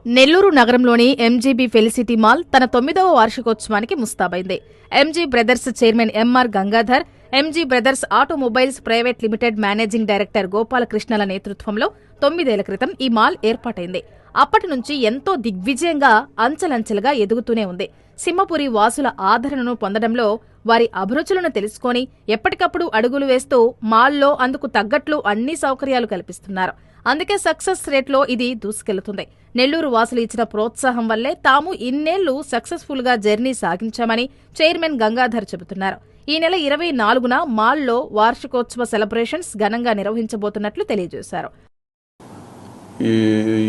నెల్లూరు నగరంలోని MGB felicity mall తన 9వ వార్షికోత్సవానికి ముస్తాబైంది. MG brothers chairman MR Gangadhar, MG brothers automobiles private limited managing director గోపాలకృష్ణల నేతృత్వంలో 9 ఏళ్ల క్రితం ఈ మాల్ ఏర్పాటైంది. అప్పటి నుంచి ఎంతో దిగ్విజయంగా అంచెలంచెలుగా ఎదుగుతూనే ఉంది. సింహపురి వాసుల ఆదరణను పొందడంలో, వారి అభిరుచులను తెలుసుకొని ఎప్పటికప్పుడు అడుగులు వేస్తూ మాల్లో అందుకు తగ్గట్లు అన్ని సౌకర్యాలు కల్పిస్తున్నారు. అందుకే సక్సెస్ రేట్లో ఇది దూసుకెళ్తుంది. నెల్లూరు వాసులు ఇచ్చిన ప్రోత్సాహం వల్లే తాము ఇన్నేళ్లు సక్సెస్ఫుల్ గా జర్నీ సాగించామని చైర్మన్ గంగాధర్ చెబుతున్నారు. ఈ నెల 24న మాల్లో వార్షికోత్సవ సెలబ్రేషన్స్ ఘనంగా నిర్వహించబోతున్నట్లు తెలియజేశారు.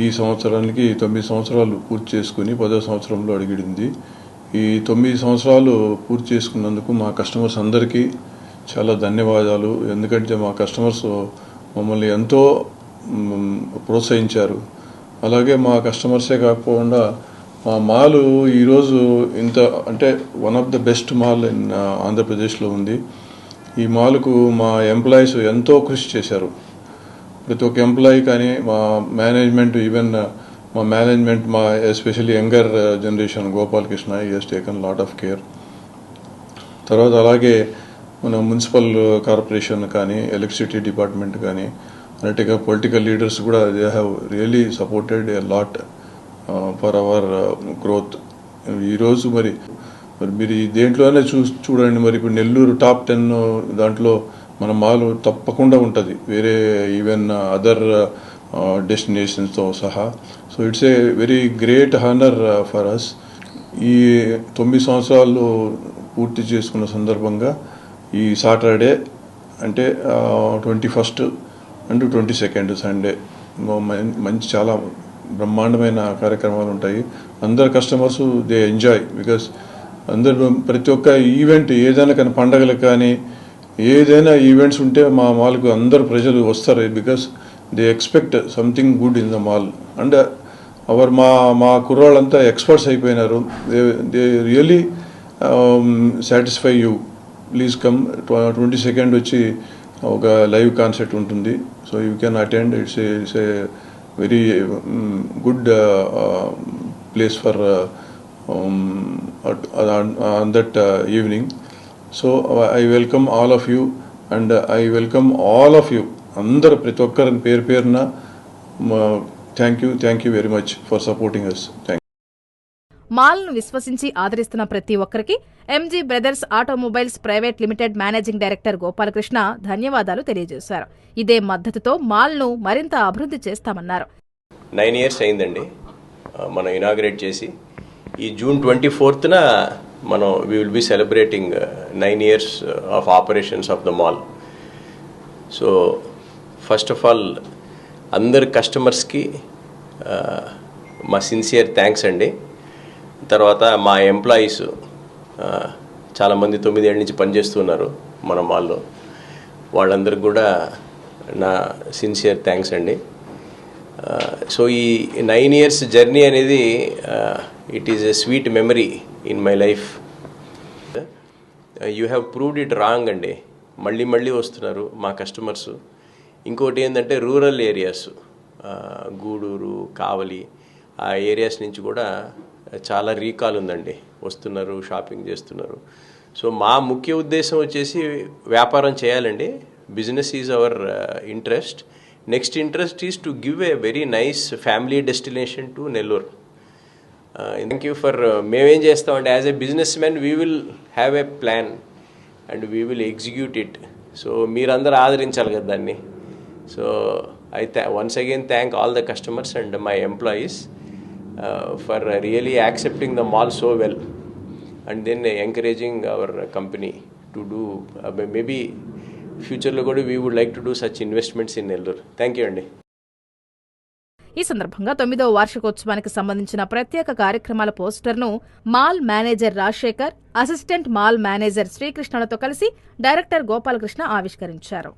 ఈ సంవత్సరానికి 9 సంవత్సరాలు పూర్తి చేసుకుని 10వ సంవత్సరంలో అడుగిడింది. ఈ 9 సంవత్సరాలు పూర్తి చేసుకున్నందుకు మా కస్టమర్స్ అందరికీ చాలా ధన్యవాదాలు. ఎందుకంటే మా కస్టమర్స్ మమ్మల్ని ఎంతో ప్రోత్సహించారు. అలాగే మా కస్టమర్సే కాకుండా మా మాల్ ఈరోజు ఇంత అంటే one of the best mall in ఆంధ్రప్రదేశ్లో ఉంది. ఈ మాల్కు మా ఎంప్లాయీస్ ఎంతో కృషి చేశారు. ప్రతి ఒక్క ఎంప్లాయీ కానీ మా మేనేజ్మెంట్, ఈవెన్ మా మేనేజ్మెంట్, మా especially younger generation Gopalakrishna he has taken lot of care. తర్వాత అలాగే మన మున్సిపల్ కార్పొరేషన్ కానీ, ఎలక్ట్రిసిటీ డిపార్ట్మెంట్ కానీ, అన్నట్టుగా పొలిటికల్ లీడర్స్ కూడా they have really supported a lot for our growth. ఈరోజు మరి మీరు దేంట్లోనే చూడండి, మరి ఇప్పుడు నెల్లూరు టాప్ 10 దాంట్లో మన మాల్ తప్పకుండా ఉంటుంది, వేరే ఈవెన్ అదర్ డెస్టినేషన్స్తో సహా. So it's a very great honour for us. ఈ 9 సంవత్సరాలు పూర్తి చేసుకున్న సందర్భంగా ఈ సాటర్డే అంటే 21st అండ్ 22nd సండే మంచి చాలా బ్రహ్మాండమైన కార్యక్రమాలు ఉంటాయి. అందరు కస్టమర్స్ దే ఎంజాయ్ బికాస్ అందరు ప్రతి ఒక్క ఈవెంట్ ఏదైనా కానీ, పండగలకు కానీ ఏదైనా ఈవెంట్స్ ఉంటే మా మాల్కు అందరు ప్రజలు వస్తారు. Because they expect something good in the mall. And మా కుర్రాళ్ళంతా ఎక్స్పర్ట్స్ అయిపోయినారు. They really satisfy you. Please come. 22nd వచ్చి ఒక లైవ్ కాన్సర్ట్ ఉంటుంది. So you can attend. It's a very good place for on that evening. So I welcome all of you, and I welcome all of you. అందరు ప్రతి ఒక్కరిని పేరు పేరున thank you very much for supporting us. మాల్ను విశ్వసించి ఆదరిస్తున్న ప్రతి ఒక్కరికి MG brothers automobiles private limited managing director Gopalakrishna ధన్యవాదాలు తెలియజేశారు. ఇదే మద్దతుతో మాల్ను మరింత అభివృద్ధి చేస్తామన్నారు. 9 years అయిందండి మనం ఇనాగ్రేట్ చేసి. ఈ June 24th మనం we will be celebrating 9 years of operations of the mall. So first of all అందరు కస్టమర్స్కి మా సిన్సియర్ థ్యాంక్స్ అండి. తర్వాత మా ఎంప్లాయీస్ చాలామంది 9 ఏళ్ళ నుంచి పనిచేస్తున్నారు మన మాల్లో, వాళ్ళందరికి కూడా నా సిన్సియర్ థ్యాంక్స్ అండి. సో ఈ 9 years జర్నీ అనేది it is a sweet memory in my life. You have proved it wrong అండి. మళ్ళీ వస్తున్నారు మా కస్టమర్స్. ఇంకోటి ఏంటంటే రూరల్ ఏరియాస్, గూడూరు, కావలి ఆ ఏరియాస్ నుంచి కూడా చాలా రీకాల్ ఉందండి, వస్తున్నారు, షాపింగ్ చేస్తున్నారు. సో మా ముఖ్య ఉద్దేశం వచ్చేసి వ్యాపారం చేయాలండి. Business is our interest. Next interest is to give a very nice family destination to Nellore. Thank you for. మేమేం చేస్తామంటే as a businessman we will have a plan and we will execute it. So మీరందరూ ఆదరించాలి కదా దాన్ని. So I once again thank all the customers and my employees for really accepting the mall so well and then encouraging our company to do maybe ఫ్యూచర్లో కూడా we would like to do such investments in Nellore. Thank you అండి. ఈ సందర్భంగా 9వ వార్షికోత్సవానికి సంబంధించిన ప్రత్యేక కార్యక్రమాల పోస్టర్ను mall manager Rajasekhar, assistant mall manager శ్రీకృష్ణలతో కలిసి డైరెక్టర్ గోపాలకృష్ణ ఆవిష్కరించారు.